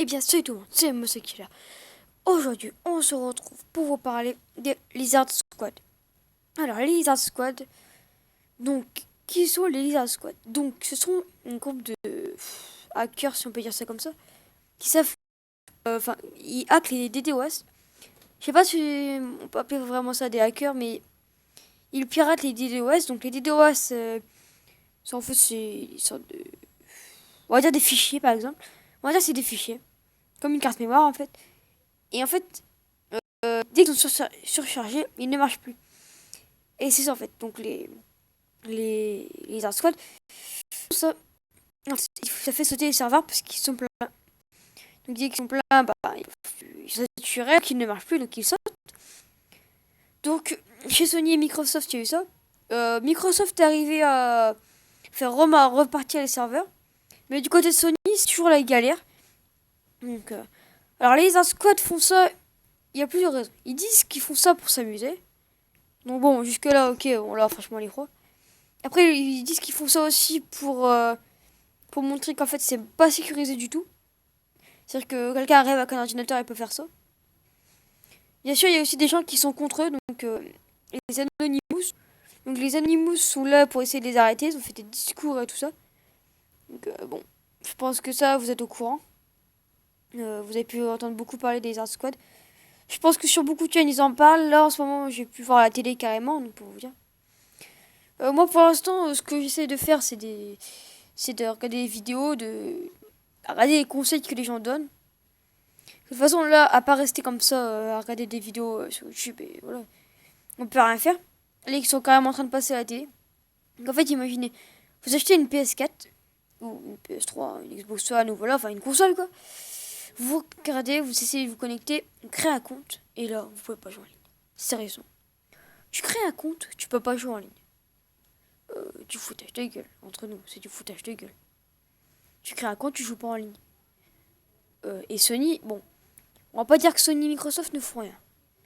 Eh bien, salut tout le monde, c'est Monsieur Killer. Aujourd'hui, on se retrouve pour vous parler des Lizard Squad. Alors, les Lizard Squad, donc, qui sont les Lizard Squad? Donc, ce sont un groupe de hackers, si on peut dire ça comme ça, qui savent, enfin, ils hackent les DDoS. Je sais pas si on peut appeler vraiment ça des hackers, mais ils piratent les DDoS. Donc, les DDoS, sont en fait, c'est une sorte de, on va dire des fichiers, par exemple. On va dire c'est des fichiers, comme une carte mémoire, en fait. Et en fait, dès qu'ils sont surchargés, ils ne marchent plus. Et c'est ça en fait. Donc les Hard Squad, ça, ça fait sauter les serveurs parce qu'ils sont pleins. Donc dès qu'ils sont pleins, bah, ils sont saturés, qu'ils ne marchent plus, donc ils sautent. Donc chez Sony et Microsoft, il y a eu ça. Microsoft est arrivé à faire repartir les serveurs. Mais du côté de Sony, c'est toujours la galère. Donc, alors les Hard Squad font ça, il y a plusieurs raisons. Ils disent qu'ils font ça pour s'amuser. Donc bon, jusque là, ok, bon là franchement les croix. Après, ils disent qu'ils font ça aussi pour montrer qu'en fait, c'est pas sécurisé du tout. C'est-à-dire que quelqu'un arrive avec un ordinateur et peut faire ça. Bien sûr, il y a aussi des gens qui sont contre eux, donc les Anonymous. Donc les Anonymous sont là pour essayer de les arrêter, ils ont fait des discours et tout ça. Donc bon, je pense que ça, vous êtes au courant. Vous avez pu entendre beaucoup parler des Hard Squad. Je pense que sur beaucoup de chaînes, ils en parlent. Là, en ce moment, j'ai pu voir la télé carrément, donc pour vous dire. Moi, pour l'instant, ce que j'essaie de faire, c'est de regarder des vidéos, de regarder les conseils que les gens donnent. De toute façon, là, à part rester comme ça, à regarder des vidéos sur YouTube, et voilà, on peut rien faire. Là, ils sont carrément en train de passer à la télé. Donc, en fait, imaginez, vous achetez une PS4, ou une PS3, une Xbox One, ou voilà, enfin une console, quoi. Vous regardez, vous essayez de vous connecter, vous créez un compte, et là, vous pouvez pas jouer en ligne. Sérieusement. Tu crées un compte, tu peux pas jouer en ligne. Du foutage de gueule, entre nous, c'est du foutage de gueule. Tu crées un compte, tu joues pas en ligne. Et Sony, bon, on va pas dire que Sony et Microsoft ne font rien.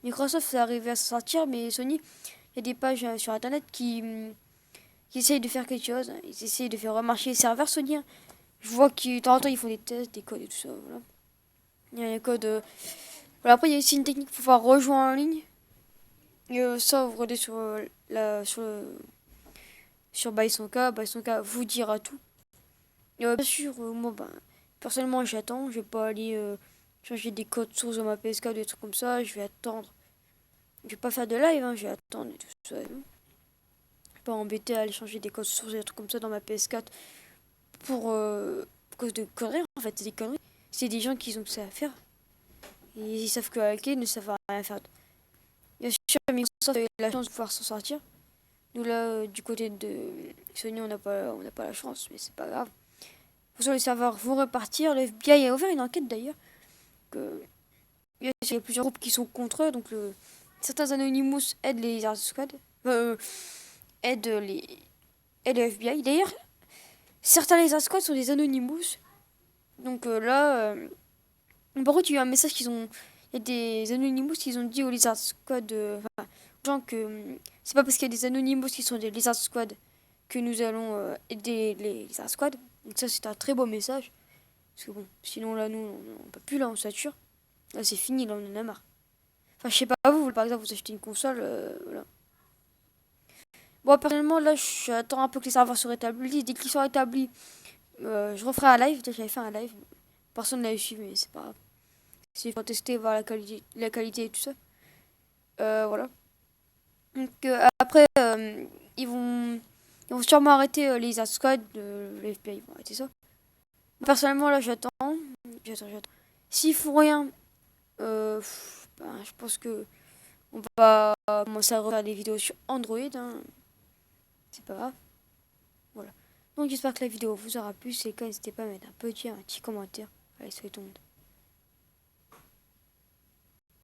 Microsoft est arrivé à s'en sortir, mais Sony, il y a des pages sur internet qui essayent de faire quelque chose. Ils essayent de faire remarcher les serveurs Sony. Je vois que de temps en temps ils font des tests, des codes et tout ça. Voilà. Il y a des codes. Voilà, après, il y a aussi une technique pour pouvoir rejoindre en ligne. Et ça, vous regardez sur Baisonka. Baisonka vous dira tout. Et bien sûr, moi, ben, personnellement, j'attends. Je vais pas aller changer des codes sources de ma PS4, des trucs comme ça. Je vais attendre. Je vais pas faire de live, hein, je vais attendre et tout ça. Je vais pas embêter à aller changer des codes sources et des trucs comme ça dans ma PS4 pour cause de conneries. En fait, c'est des conneries. C'est des gens qui ont que ça à faire. Et ils savent que hacker, ils ne savent rien faire. Bien sûr, Microsoft a eu la chance de pouvoir s'en sortir. Nous, là, du côté de Sony, on n'a pas la chance, mais c'est pas grave. Sur les serveurs vont repartir. Le FBI a ouvert une enquête d'ailleurs. Que il y a plusieurs groupes qui sont contre eux. Donc certains Anonymous aident les Hard Squad. Aident aident le FBI. D'ailleurs, certains les Hard Squad sont des Anonymous. Donc là, par contre, il y a eu un message qu'ils ont. Il y a des Anonymous qui ont dit aux Lizard Squad, enfin, aux gens que c'est pas parce qu'il y a des Anonymous qui sont des Lizard Squad que nous allons aider les Lizard Squad. Donc ça, c'est un très beau message. Parce que bon, sinon là, nous, on peut plus, là, on sature. Là, c'est fini, là, on en a marre. Enfin, je sais pas, vous, par exemple, vous achetez une console, voilà. Bon, personnellement, là, j'attends un peu que les serveurs soient rétablis. Dès qu'ils sont rétablis, je referai un live. Déjà, j'avais fait un live. Personne ne l'a su, mais c'est pas grave. C'est pour tester, voir la qualité et tout ça. Voilà. Donc, après, ils vont sûrement arrêter les Hard Squad, le FBI, ils vont arrêter ça. Personnellement, là, j'attends. J'attends. S'ils font rien, ben, je pense que on va commencer à refaire des vidéos sur Android. Hein. C'est pas grave. Voilà. Donc j'espère que la vidéo vous aura plu. Si c'est le cas, n'hésitez pas à mettre un petit commentaire. Allez, salut tout le monde.